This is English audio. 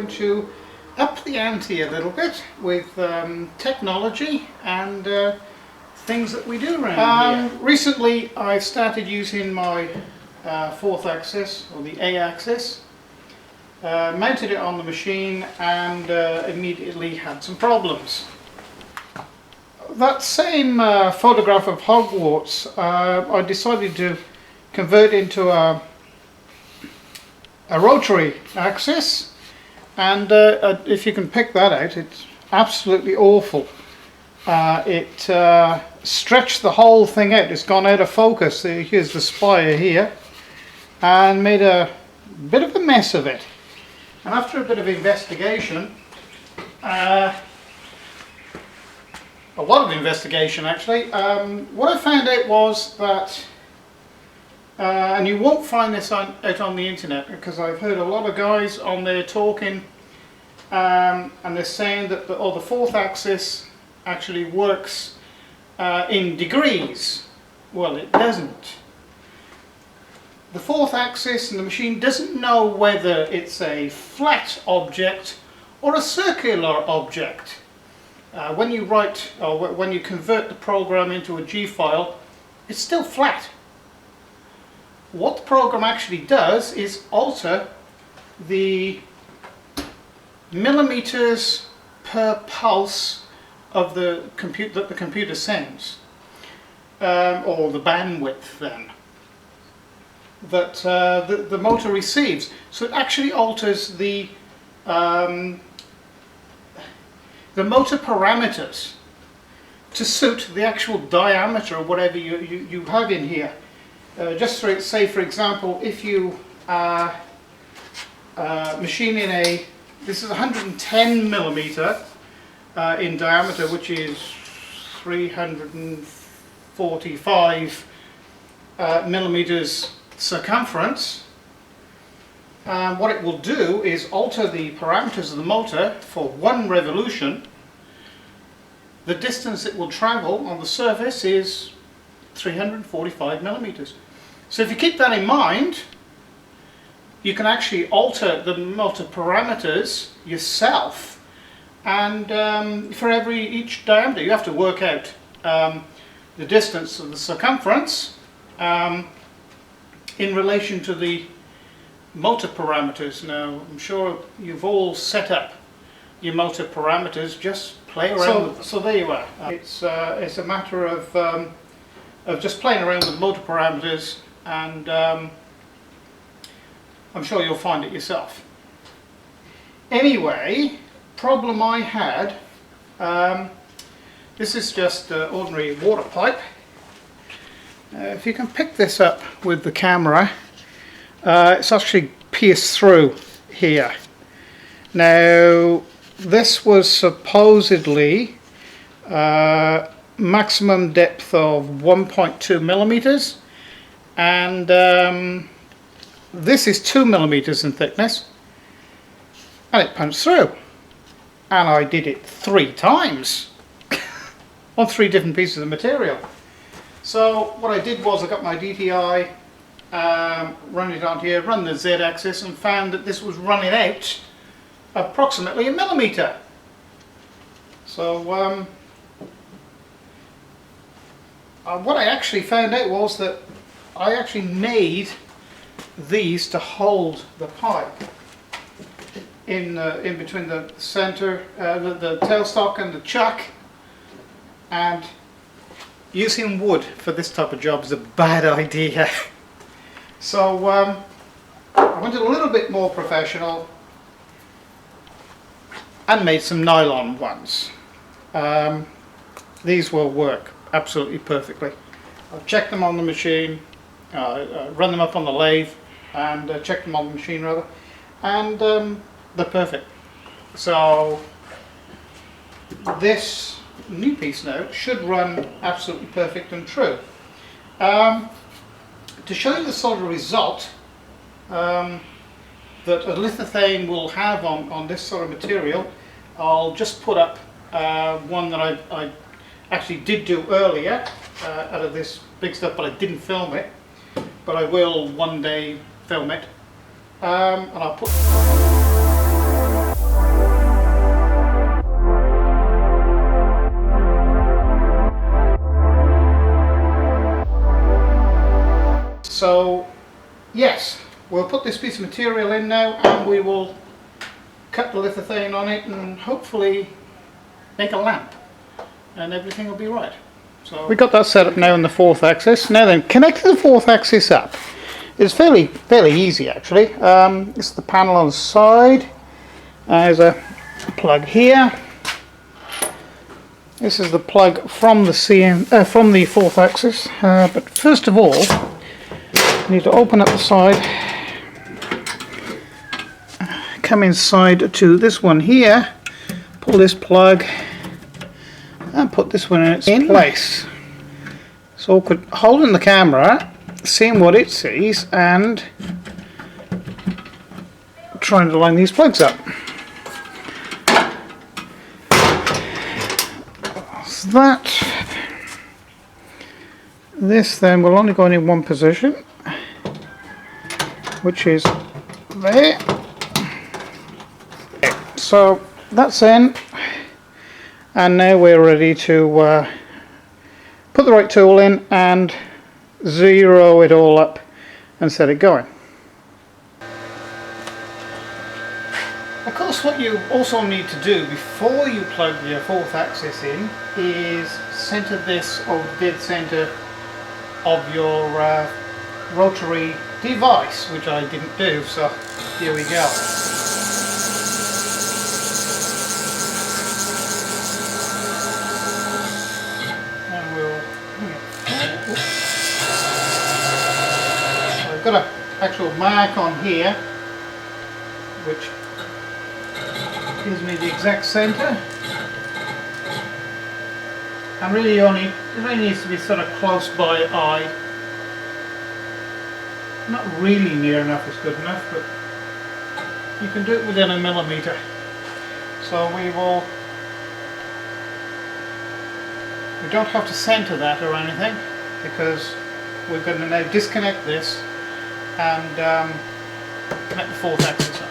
going to up the ante a little bit with technology and things that we do around here. Recently I've started using my fourth axis, or the A axis, mounted it on the machine and immediately had some problems. That same photograph of Hogwarts, I decided to convert into a rotary axis, and if you can pick that out, it's absolutely awful. It stretched the whole thing out. It's gone out of focus. Here's the spire here, and made a bit of a mess of it. And after a bit of investigation, a lot of investigation actually, what I found out was that, and you won't find this out on the internet, because I've heard a lot of guys on there talking, and they're saying that the fourth axis actually works in degrees. Well, it doesn't. The fourth axis and the machine doesn't know whether it's a flat object or a circular object. When you write, or when you convert the program into a G file, it's still flat. What the program actually does is alter the millimeters per pulse of the that the computer sends, or the bandwidth then, that the motor receives. So it actually alters the motor parameters to suit the actual diameter of whatever you have in here. Just for say, for example, if you are machining this is 110 millimeter in diameter, which is 345 millimeters circumference. What it will do is alter the parameters of the motor for one revolution. The distance it will travel on the surface is 345 millimeters. So if you keep that in mind, you can actually alter the motor parameters yourself, and for each diameter you have to work out the distance of the circumference in relation to the motor parameters. Now, I'm sure you've all set up your motor parameters. Just play around with them. So there you are. It's a matter of just playing around with motor parameters, and I'm sure you'll find it yourself. Anyway, problem I had. This is just ordinary water pipe. If you can pick this up with the camera, it's actually pierced through here. Now, this was supposedly maximum depth of 1.2 millimeters, and this is 2 millimeters in thickness, and it punched through. And I did it 3 times on 3 different pieces of material. So what I did was I got my DTI, run it onto here, run the Z-axis, and found that this was running out approximately 1 millimeter. So what I actually found out was that I actually made these to hold the pipe in between the center, the tailstock and the chuck, and using wood for this type of job is a bad idea. So I went a little bit more professional and made some nylon ones. These will work absolutely perfectly. I've checked them on the machine, run them up on the lathe, and checked them on the machine rather, and they're perfect. So this new piece now should run absolutely perfect and true. To show you the sort of result that a lithophane will have on this sort of material, I'll just put up one that I actually did do earlier out of this big stuff, but I didn't film it, but I will one day film it, and I'll put So yes, we'll put this piece of material in now and we will cut the lithophane on it and hopefully make a lamp and everything will be right. So we got that set up now in the 4th axis. Now then, connecting the 4th axis up is fairly easy actually. This is the panel on the side. There's a plug here. This is the plug from the from the 4th axis. But first of all, you need to open up the side, come inside to this one here, pull this plug, and put this one in its place. So awkward holding the camera, seeing what it sees, and trying to line these plugs up. So that. This then will only go in one position, which is there. So that's in, and now we're ready to put the right tool in and zero it all up and set it going. Of course, what you also need to do before you plug your 4th axis in is center this over the dead center of your rotary device, which I didn't do, so here we go. And we'll bring it. So I've got an actual mark on here which gives me the exact center, and really it only needs to be sort of close by eye. Not really near enough is good enough, but you can do it within a millimeter. So we don't have to center that or anything, because we're going to now disconnect this and connect the 4th axis up.